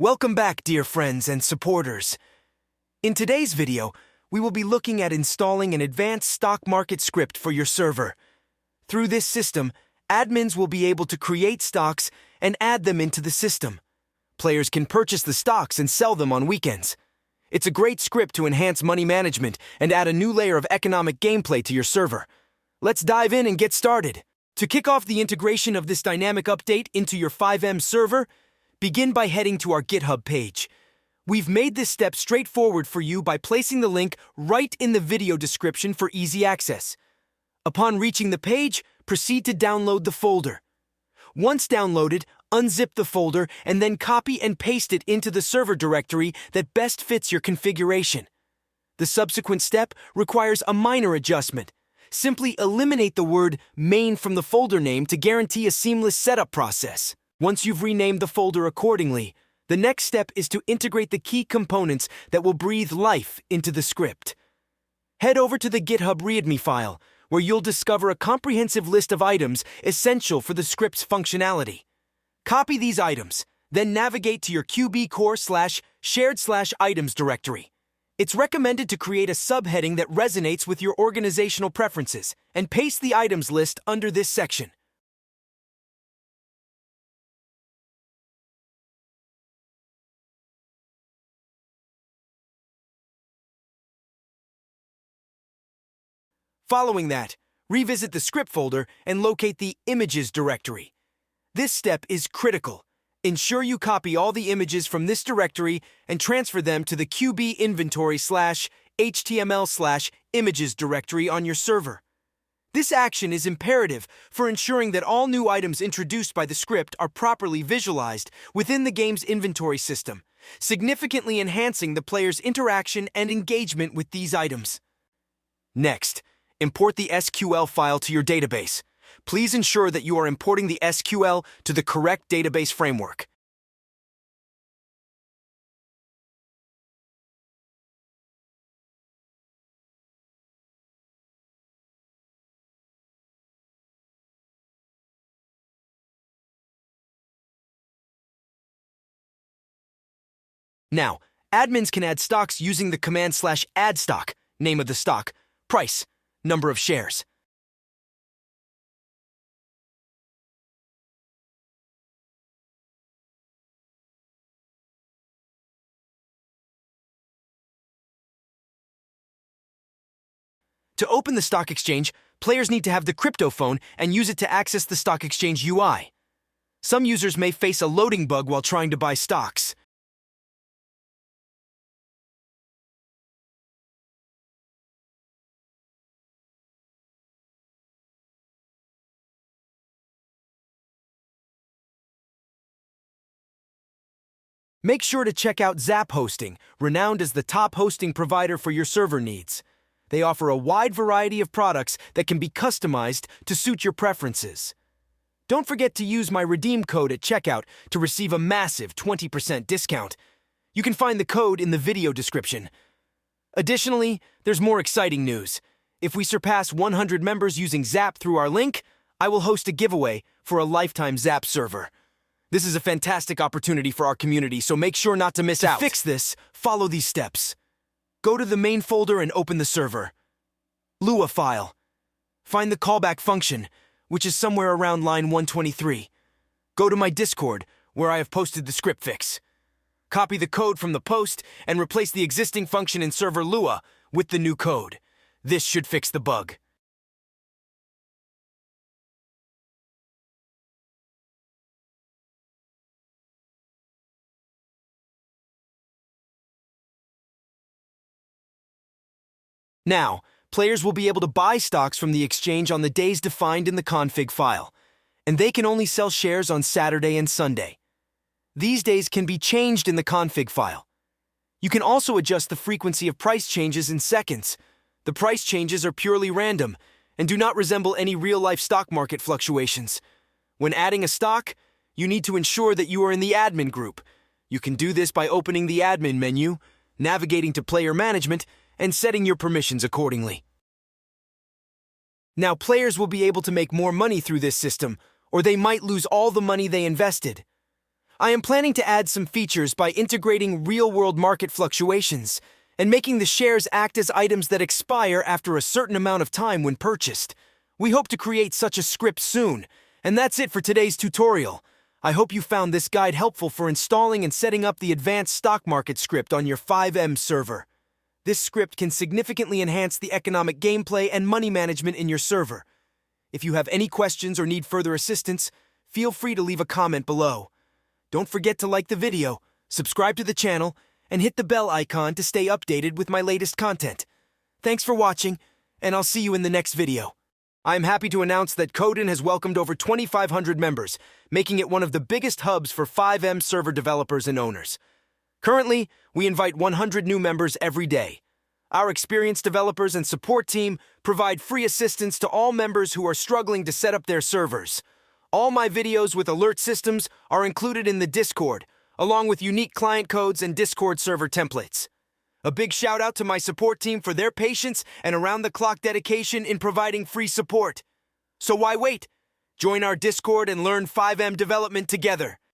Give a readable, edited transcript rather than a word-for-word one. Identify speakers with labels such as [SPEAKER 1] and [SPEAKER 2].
[SPEAKER 1] Welcome back, dear friends and supporters. In today's video, we will be looking at installing an advanced stock market script for your server. Through this system, admins will be able to create stocks and add them into the system. Players can purchase the stocks and sell them on weekends. It's a great script to enhance money management and add a new layer of economic gameplay to your server. Let's dive in and get started. To kick off the integration of this dynamic update into your Fivem server, begin by heading to our GitHub page. We've made this step straightforward for you by placing the link right in the video description for easy access. Upon reaching the page, proceed to download the folder. Once downloaded, unzip the folder and then copy and paste it into the server directory that best fits your configuration. The subsequent step requires a minor adjustment. Simply eliminate the word main from the folder name to guarantee a seamless setup process. Once you've renamed the folder accordingly, the next step is to integrate the key components that will breathe life into the script. Head over to the GitHub README file, where you'll discover a comprehensive list of items essential for the script's functionality. Copy these items, then navigate to your qbcore/shared/items directory. It's recommended to create a subheading that resonates with your organizational preferences and paste the items list under this section. Following that, revisit the script folder and locate the Images directory. This step is critical. Ensure you copy all the images from this directory and transfer them to the qbinventory/html/images directory on your server. This action is imperative for ensuring that all new items introduced by the script are properly visualized within the game's inventory system, significantly enhancing the player's interaction and engagement with these items. Next, import the SQL file to your database. Please ensure that you are importing the SQL to the correct database framework. Now, admins can add stocks using the command /add stock, name of the stock, price, number of shares. To open the stock exchange, players need to have the crypto phone and use it to access the stock exchange UI. Some users may face a loading bug while trying to buy stocks. Make sure to check out Zap Hosting, renowned as the top hosting provider for your server needs. They offer a wide variety of products that can be customized to suit your preferences. Don't forget to use my redeem code at checkout to receive a massive 20% discount. You can find the code in the video description. Additionally, there's more exciting news. If we surpass 100 members using Zap through our link, I will host a giveaway for a lifetime Zap server. This is a fantastic opportunity for our community, so make sure not to miss out. To fix this, follow these steps. Go to the main folder and open the server. Lua file. Find the callback function, which is somewhere around line 123. Go to my Discord, where I have posted the script fix. Copy the code from the post and replace the existing function in server Lua with the new code. This should fix the bug. Now, players will be able to buy stocks from the exchange on the days defined in the config file, and they can only sell shares on Saturday and Sunday. These days can be changed in the config file. You can also adjust the frequency of price changes in seconds. The price changes are purely random and do not resemble any real-life stock market fluctuations. When adding a stock, you need to ensure that you are in the admin group. You can do this by opening the admin menu, navigating to player management, and setting your permissions accordingly. Now, players will be able to make more money through this system, or they might lose all the money they invested. I am planning to add some features by integrating real-world market fluctuations and making the shares act as items that expire after a certain amount of time when purchased. We hope to create such a script soon, and that's it for today's tutorial. I hope you found this guide helpful for installing and setting up the advanced stock market script on your Fivem server. This script can significantly enhance the economic gameplay and money management in your server. If you have any questions or need further assistance, feel free to leave a comment below. Don't forget to like the video, subscribe to the channel, and hit the bell icon to stay updated with my latest content. Thanks for watching, and I'll see you in the next video. I am happy to announce that Coden has welcomed over 2,500 members, making it one of the biggest hubs for Fivem server developers and owners. Currently, we invite 100 new members every day. Our experienced developers and support team provide free assistance to all members who are struggling to set up their servers. All my videos with alert systems are included in the Discord, along with unique client codes and Discord server templates. A big shout out to my support team for their patience and around-the-clock dedication in providing free support. So why wait? Join our Discord and learn Fivem development together.